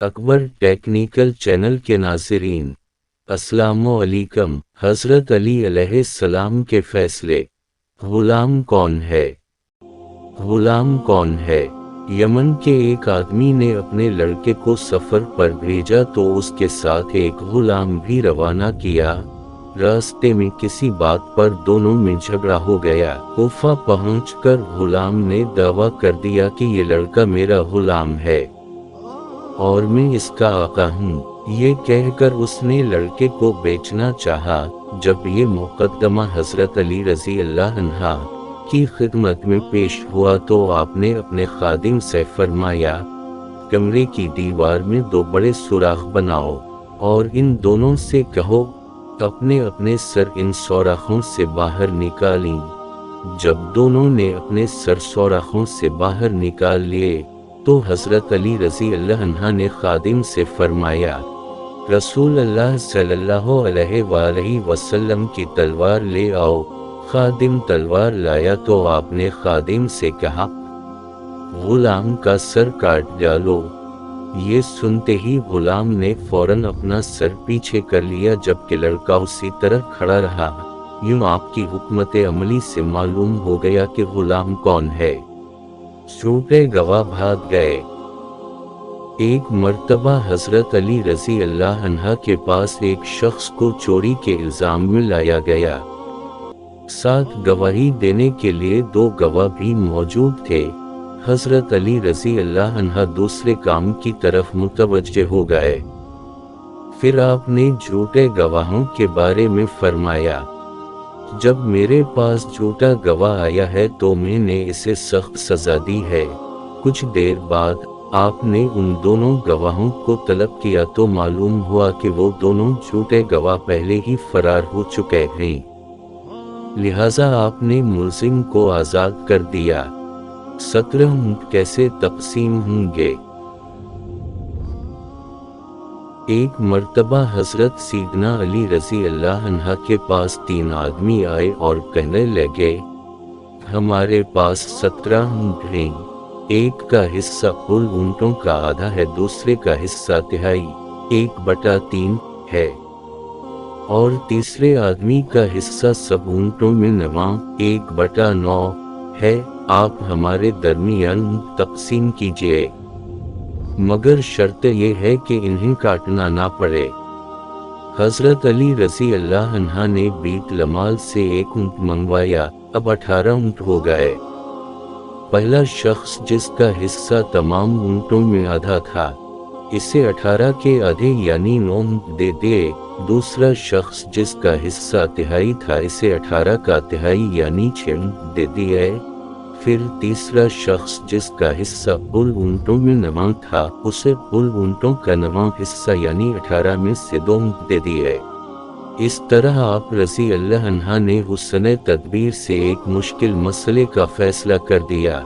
Akbar technical channel के नाज़रीन, अस्सलामुअलैकुम। हज़रत अली अलैहिस्सलाम के फैसले। गुलाम कौन है? गुलाम कौन है? यमन के एक आदमी ने अपने लड़के को सफ़र पर भेजा तो उसके साथ एक गुलाम भी रवाना किया। रास्ते में किसी बात पर दोनों में झगड़ा हो गया। कूफा पहुंचकर गुलाम ने दावा कर दिया कि ये लड़का मेरा गुलाम है और मैं इसका आका हूँ। ये कहकर उसने लड़के को बेचना चाहा। जब ये मुकद्दमा हज़रत अली रज़ी अल्लाह अन्हा की खिदमत में पेश हुआ तो आपने अपने खादिम से फरमाया, कमरे की दीवार में 2 बड़े सुराख बनाओ और इन दोनों से कहो अपने अपने सर इन सुराखों से बाहर निकालें। जब दोनों ने अपने सर सुराखों से बाहर निकाल लिए तो हज़रत अली रज़ी अल्लाह अन्हा ने खादिम से फरमाया, रसूल अल्लाह सल्लल्लाहु अलैहि वसल्लम की तलवार ले आओ। खादिम तलवार लाया तो आपने खादिम से कहा, गुलाम का सर काट डालो। ये सुनते ही गुलाम ने फौरन अपना सर पीछे कर लिया, जबकि लड़का उसी तरह खड़ा रहा। यूं आपकी हुकमत अमली से मालूम हो गया कि गुलाम कौन है। झूठे गवाह भाग गए। एक मर्तबा हज़रत अली रज़ी अल्लाह अन्हा के पास एक शख्स को चोरी के इल्ज़ाम में लाया गया। साथ गवाही देने के लिए 2 गवाह भी मौजूद थे। हज़रत अली रज़ी अल्लाह अन्हा दूसरे काम की तरफ मुतवज्जे हो गए। फिर आपने झूठे गवाहों के बारे में फरमाया, जब मेरे पास झूठा गवाह आया है तो मैंने इसे सख्त सज़ा दी है। कुछ देर बाद आपने उन दोनों गवाहों को तलब किया तो मालूम हुआ कि वो दोनों झूठे गवाह पहले ही फरार हो चुके हैं। लिहाजा आपने मुल्ज़िम को आज़ाद कर दिया। 17 ऊँट कैसे तक़सीम होंगे? एक मर्तबा हज़रत सीदना अली रज़ी अल्लाह अन्हा के पास 3 आदमी आए और कहने लगे, हमारे पास 17 ऊँट हैं। एक का हिस्सा कुल ऊँटों का आधा है, दूसरे का हिस्सा तिहाई 1/3 है और तीसरे आदमी का हिस्सा सब ऊँटों में 1/9 है। आप हमारे दरमियान तक़सीम कीजिए, मगर शर्त यह है कि इन्हें काटना ना पड़े। हज़रत अली रज़ी अल्लाह अन्हा ने बीत लमाल से 1 ऊँट मंगवाया। अब 18 ऊँट हो गए। पहला शख्स जिसका हिस्सा तमाम ऊँटों में आधा था, इसे 18 के आधे यानी 9 ऊँट दे दिए। दूसरा शख्स जिसका हिस्सा तिहाई था, इसे 18 का तिहाई यानी 6 ऊँट दे दिए। फिर तीसरा शख्स जिसका हिस्सा कुल ऊँटों में 9 था, उसे कुल ऊँटों का 9वां हिस्सा यानी 18 में से 2 ऊँट दे दिए। इस तरह आप रज़ी अल्लाह अन्हा ने हुस्न तदबीर से एक मुश्किल मसले का फैसला कर दिया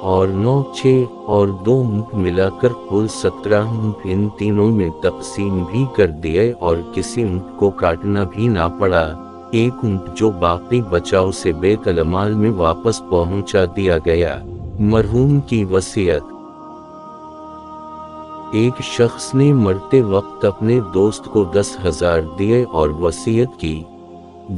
और 9, 6 और 2 ऊँट मिलाकर कुल 17 ऊँट इन तीनों में तक़सीम भी कर दिए और किसी ऊँट को काटना भी ना पड़ा। 1 ऊँट जो बाकी बचा उसे बैतुल माल में वापस पहुंचा दिया गया। मरहूम की वसीयत। एक शख्स ने मरते वक्त अपने दोस्त को 10,000 दिए और वसीयत की,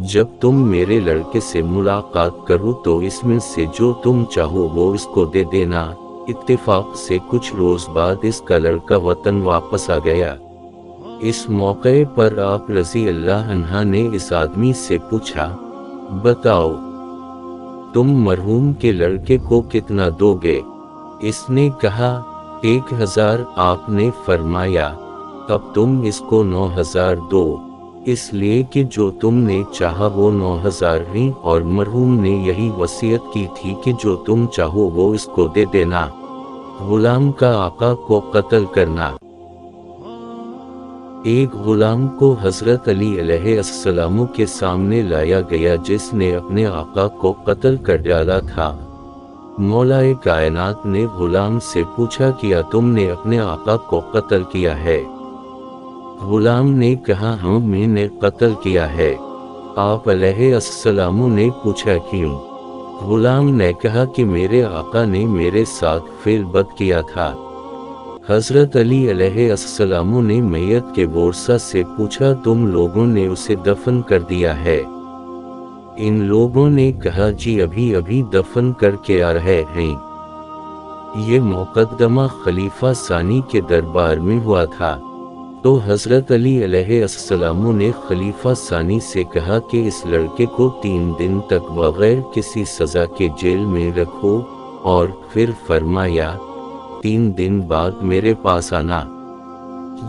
जब तुम मेरे लड़के से मुलाकात करो तो इसमें से जो तुम चाहो वो इसको दे देना। इत्तेफाक से कुछ रोज बाद इसका लड़का वतन वापस आ गया। इस मौके पर आप रज़ी अल्लाह अन्हा ने इस आदमी से पूछा, बताओ तुम मरहूम के लड़के को कितना दोगे? इसने कहा 1,000। आपने फरमाया, अब तुम इसको 9,000 दो, इसलिए कि जो तुमने चाहा वो 9,000 हैं और मरहूम ने यही वसीयत की थी कि जो तुम चाहो वो इसको दे देना। गुलाम का आका को कत्ल करना। एक गुलाम को हज़रत अली अलैहिस्सलाम के सामने लाया गया जिसने अपने आका को कत्ल कर डाला था। मौलाए कायनात ने गुलाम से पूछा, क्या तुमने अपने आका को कत्ल किया है? गुलाम ने कहा, हाँ मैंने कत्ल किया है। आप अलैहिस्सलाम ने पूछा, क्यों? गुलाम ने कहा कि मेरे आका ने मेरे साथ फिर बद किया था। حضرت علی علیہ السلام نے میت کے ورثہ سے پوچھا تم لوگوں نے اسے دفن کر دیا ہے؟ ان لوگوں نے کہا جی ابھی ابھی دفن کر کے آ رہے ہیں۔ یہ مقدمہ خلیفہ ثانی کے دربار میں ہوا تھا، تو حضرت علی علیہ السلام نے خلیفہ ثانی سے کہا کہ اس لڑکے کو 3 دن تک بغیر کسی سزا کے جیل میں رکھو، اور پھر فرمایا 3 دن بعد میرے پاس آنا۔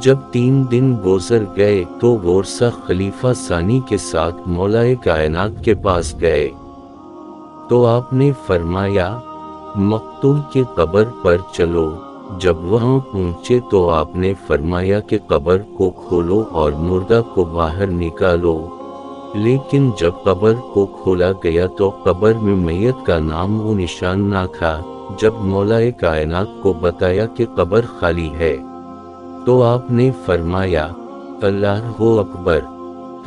جب 3 دن گزر گئے تو ورثہ خلیفہ ثانی کے ساتھ مولا کائنات کے پاس گئے، تو آپ نے فرمایا مقتول کی قبر پر چلو۔ جب وہاں پہنچے تو آپ نے فرمایا کہ قبر کو کھولو اور مردہ کو باہر نکالو، لیکن جب قبر کو کھولا گیا تو قبر میں میت کا نام و نشان نہ تھا۔ جب مولا کائنات کو بتایا کہ قبر خالی ہے تو آپ نے فرمایا اللہ اکبر۔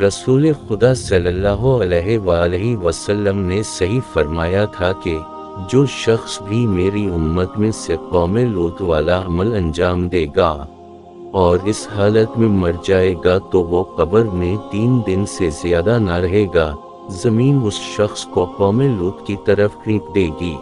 رسول خدا صلی اللہ علیہ وآلہ وسلم نے صحیح فرمایا تھا کہ جو شخص بھی میری امت میں سے قوم لوط والا عمل انجام دے گا اور اس حالت میں مر جائے گا تو وہ قبر میں 3 دن سے زیادہ نہ رہے گا، زمین اس شخص کو قوم لوط کی طرف کھینچ دے گی۔